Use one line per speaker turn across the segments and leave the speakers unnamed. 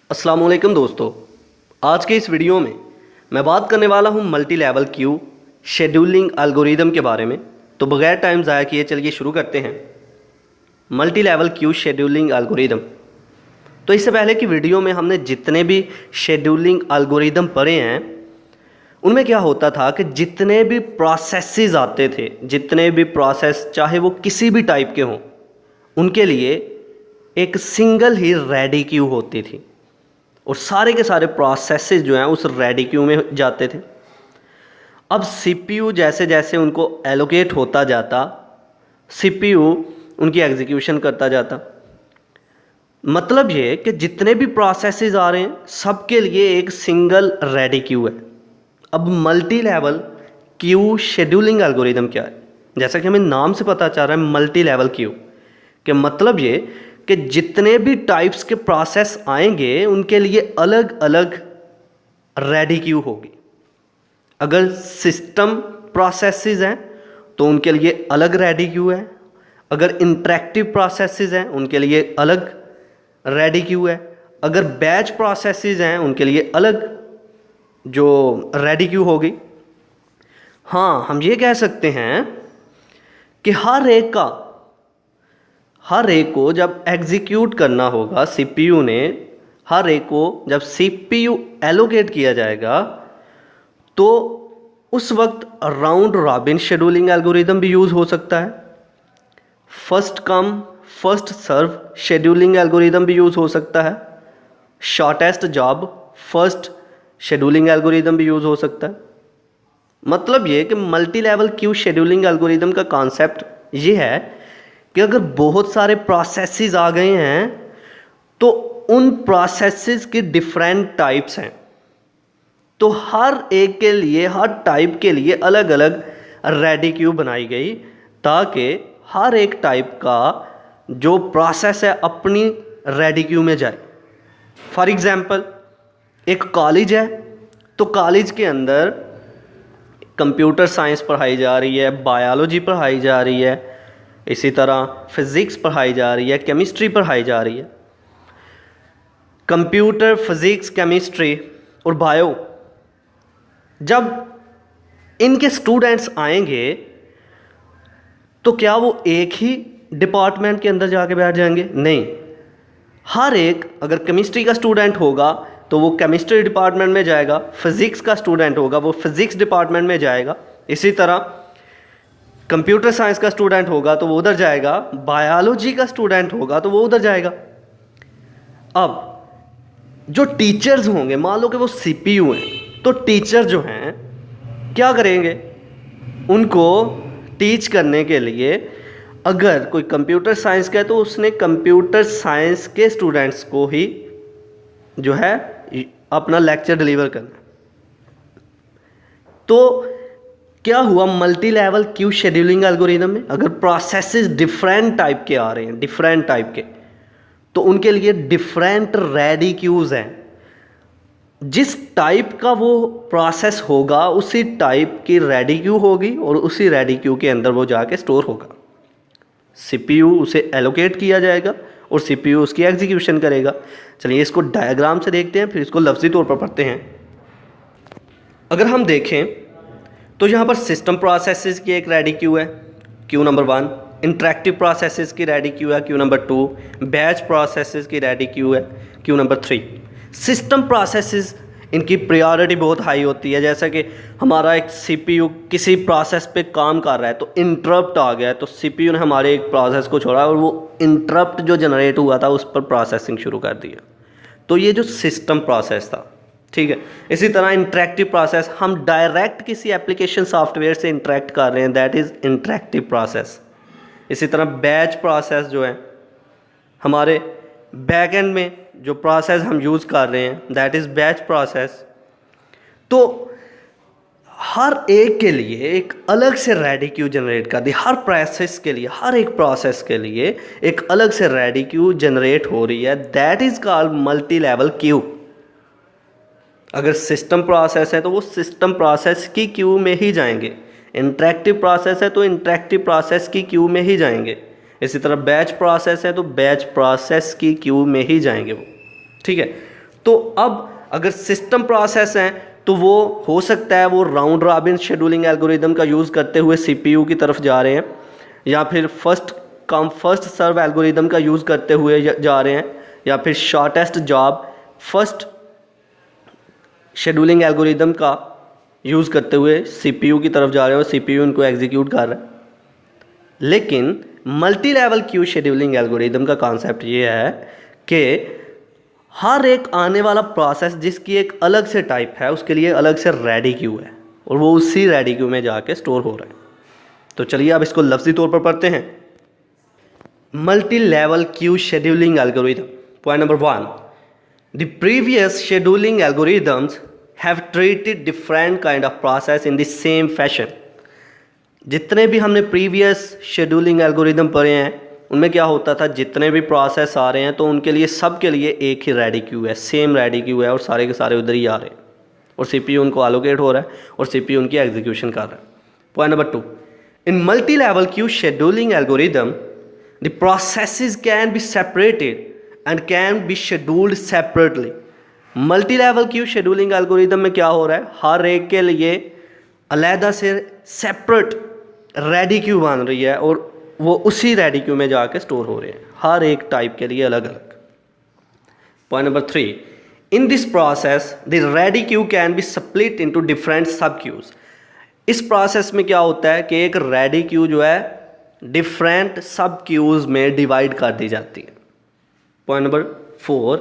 अस्सलाम वालेकुम दोस्तों, आज के इस वीडियो में मैं बात करने वाला हूं multi level queue scheduling algorithm के बारे में। तो बगैर टाइम ज़ाया किए चलिए शुरू करते हैं। Multi level queue scheduling algorithm. तो इससे पहले की वीडियो में हमने जितने भी शेड्यूलिंग एल्गोरिदम पढ़े हैं उनमें क्या होता था कि जितने भी प्रोसेसेस आते थे, जितने भी प्रोसेस चाहे वो किसी भी टाइप के हों, उनके लिए एक सिंगल ही रेडी क्यू होती थी और सारे के सारे प्रोसेसेस जो हैं उस रेडी क्यू में जाते थे। अब सीपीयू जैसे जैसे उनको एलोकेट होता जाता, सीपीयू उनकी एग्जीक्यूशन करता जाता। मतलब ये कि जितने भी प्रोसेसेस आ रहे हैं सबके लिए एक सिंगल रेडी क्यू है। अब multi level queue scheduling algorithm क्या है? जैसा कि हमें नाम से पता चल रहा है मल्टी लेवल क्यू के मतलब ये कि जितने भी टाइप्स के प्रोसेस आएंगे उनके लिए अलग अलग रेडी क्यू होगी। अगर सिस्टम प्रोसेसेस हैं तो उनके लिए अलग रेडी क्यू है, अगर इंटरेक्टिव प्रोसेसेस हैं उनके लिए अलग रेडी क्यू है, अगर बैच प्रोसेसेस हैं उनके लिए अलग जो रेडी क्यू होगी। हाँ, हम ये कह सकते हैं कि हर एक को जब एग्जीक्यूट करना होगा सीपीयू ने, हर एक को जब सीपीयू एलोकेट किया जाएगा तो उस वक्त राउंड रॉबिन शेड्यूलिंग एल्गोरिदम भी यूज़ हो सकता है। First come first serve scheduling algorithm भी यूज़ हो सकता है। Shortest job first scheduling algorithm भी यूज़ हो सकता है। मतलब ये कि multi level queue scheduling algorithm का कॉन्सेप्ट ये है कि अगर बहुत सारे प्रोसेसेस आ गए हैं तो उन प्रोसेसेस के डिफरेंट टाइप्स हैं, तो हर एक के लिए, हर टाइप के लिए अलग अलग रेडी क्यू बनाई गई ताकि हर एक टाइप का जो प्रोसेस है अपनी रेडी क्यू में जाए। फॉर एग्जांपल, एक कॉलेज है तो कॉलेज के अंदर कंप्यूटर साइंस पढ़ाई जा रही है, बायोलॉजी पढ़ाई जा रही है, इसी तरह फिज़िक्स पढ़ाई जा रही है, केमिस्ट्री पढ़ाई जा रही है। कंप्यूटर, फिज़िक्स, केमिस्ट्री और बायो, जब इनके स्टूडेंट्स आएंगे तो क्या वो एक ही डिपार्टमेंट के अंदर जाके बैठ जाएंगे? नहीं, हर एक, अगर केमिस्ट्री का स्टूडेंट होगा तो वो केमिस्ट्री डिपार्टमेंट में जाएगा, फिज़िक्स का स्टूडेंट होगा वो फिज़िक्स डिपार्टमेंट में जाएगा, इसी तरह कंप्यूटर साइंस का स्टूडेंट होगा तो वो उधर जाएगा, बायोलॉजी का स्टूडेंट होगा तो वो उधर जाएगा। अब जो टीचर्स होंगे, मान लो कि वो सीपीयू हैं, तो टीचर जो हैं क्या करेंगे? उनको टीच करने के लिए अगर कोई कंप्यूटर साइंस का है तो उसने कंप्यूटर साइंस के स्टूडेंट्स को ही जो है अपना लेक्चर डिलीवर करना। तो क्या हुआ multi level queue scheduling algorithm में? अगर प्रोसेसेस डिफरेंट टाइप के आ रहे हैं, डिफरेंट टाइप के, तो उनके लिए डिफरेंट रेडी क्यूज हैं। जिस टाइप का वो प्रोसेस होगा उसी टाइप की रेडी क्यू होगी और उसी रेडी क्यू के अंदर वो जाके स्टोर होगा। सीपीयू उसे एलोकेट किया जाएगा और सीपीयू उसकी एग्जीक्यूशन करेगा। चलिए इसको डायग्राम से देखते हैं, फिर इसको लफ्ज़ी तौर पर पढ़ते हैं। अगर हम देखें तो यहाँ पर सिस्टम प्रोसेसेस की एक रेडी क्यू है, क्यू नंबर 1। इंटरेक्टिव प्रोसेसेस की रेडी क्यू है, क्यू नंबर 2। बैच प्रोसेसेस की रेडी क्यू है, क्यू नंबर 3। सिस्टम प्रोसेसेस, इनकी प्रायोरिटी बहुत हाई होती है। जैसा कि हमारा एक सीपीयू किसी प्रोसेस पे काम कर रहा है तो इंटरप्ट आ गया है तो सीपीयू ने हमारे एक प्रोसेस को छोड़ा और वो इंटरप्ट जो जनरेट हुआ था उस पर प्रोसेसिंग शुरू कर दिया। तो ये जो सिस्टम प्रोसेस था, ठीक है। इसी तरह इंटरेक्टिव प्रोसेस, हम डायरेक्ट किसी एप्लीकेशन सॉफ्टवेयर से इंटरेक्ट कर रहे हैं, दैट इज़ इंटरेक्टिव प्रोसेस। इसी तरह बैच प्रोसेस जो है, हमारे बैक एंड में जो प्रोसेस हम यूज़ कर रहे हैं दैट इज़ बैच प्रोसेस। तो हर एक के लिए एक अलग से रेडी क्यू जनरेट कर दी। हर प्रोसेस के लिए, हर एक प्रोसेस के लिए एक अलग से रेडी क्यू जनरेट हो रही है, that is called multi level Q. अगर सिस्टम प्रोसेस है तो वो सिस्टम प्रोसेस की क्यू में ही जाएंगे, इंटरेक्टिव प्रोसेस है तो इंटरेक्टिव प्रोसेस की क्यू में ही जाएंगे, इसी तरह बैच प्रोसेस है तो बैच प्रोसेस की क्यू में ही जाएंगे वो, ठीक है। तो अब अगर सिस्टम प्रोसेस हैं तो वो हो सकता है वो राउंड रॉबिन शेड्यूलिंग एल्गोरिदम का यूज़ करते हुए सीपीयू की तरफ जा रहे हैं, या फिर first come first serve algorithm का यूज़ करते हुए जा रहे हैं, या फिर shortest job first scheduling algorithm का यूज़ करते हुए सीपीयू की तरफ जा रहे हैं और सीपीयू इनको एग्जीक्यूट कर रहा है। लेकिन multi level queue scheduling algorithm का कॉन्सेप्ट ये है कि हर एक आने वाला प्रोसेस जिसकी एक अलग से टाइप है उसके लिए अलग से रेडी क्यू है और वो उसी रेडी क्यू में जाके स्टोर हो रहा है। तो चलिए अब इसको लफ्जी तौर पर पढ़ते हैं। Multi level queue scheduling algorithm. Point number 1, the previous scheduling algorithms have treated different kind of process in the same fashion. जितने भी हमने प्रीवियस शेड्यूलिंग एल्गोरिदम पढ़े हैं उनमें क्या होता था, जितने भी प्रोसेस आ रहे हैं तो उनके लिए सब के लिए एक ही रेडी क्यू है, सेम रेडी क्यू है और सारे के सारे उधर ही आ रहे हैं और सीपीयू उनको एलोकेट हो रहा है और सीपीयू उनकी एग्जीक्यूशन कर रहा है। Point number 2, in multi level queue scheduling algorithm the processes can be separated and can be scheduled separately. Multi level queue scheduling algorithm में क्या हो रहा है, हर एक के लिए अलहदा से सेपरेट रेडी क्यू बन रही है और वो उसी रेडी क्यू में जाके स्टोर हो रहे हैं, हर एक टाइप के लिए अलग अलग। Point number 3, in this process the ready queue can be split into different सब क्यूज। इस प्रोसेस में क्या होता है कि एक रेडी क्यू जो है डिफरेंट सब क्यूज में डिवाइड कर दी जाती है। पॉइंट नंबर 4,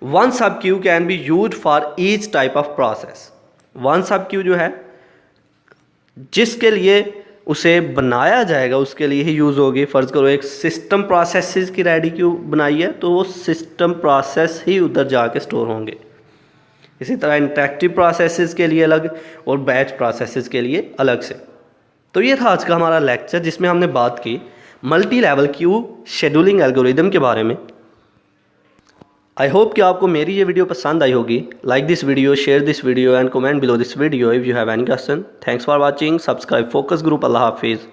वन सब Q can be use for each type of process. One सब क्यू जो है जिसके लिए उसे बनाया जाएगा उसके लिए ही यूज़ होगी। फ़र्ज़ करो एक सिस्टम प्रोसेसेस की रेडी क्यू बनाई है तो वो सिस्टम प्रोसेस ही उधर जाके स्टोर होंगे। इसी तरह इंटरेक्टिव प्रोसेसेस के लिए अलग और बैच प्रोसेसेस के लिए अलग से। तो ये था आज का हमारा लेक्चर जिसमें हमने बात की multi level queue scheduling algorithm के बारे में। आई होप कि आपको मेरी ये वीडियो पसंद आई होगी। Like this video, share this video and comment below this video if you have any question. Thanks for watching. Subscribe Focus Group. अल्लाह हाफिज़।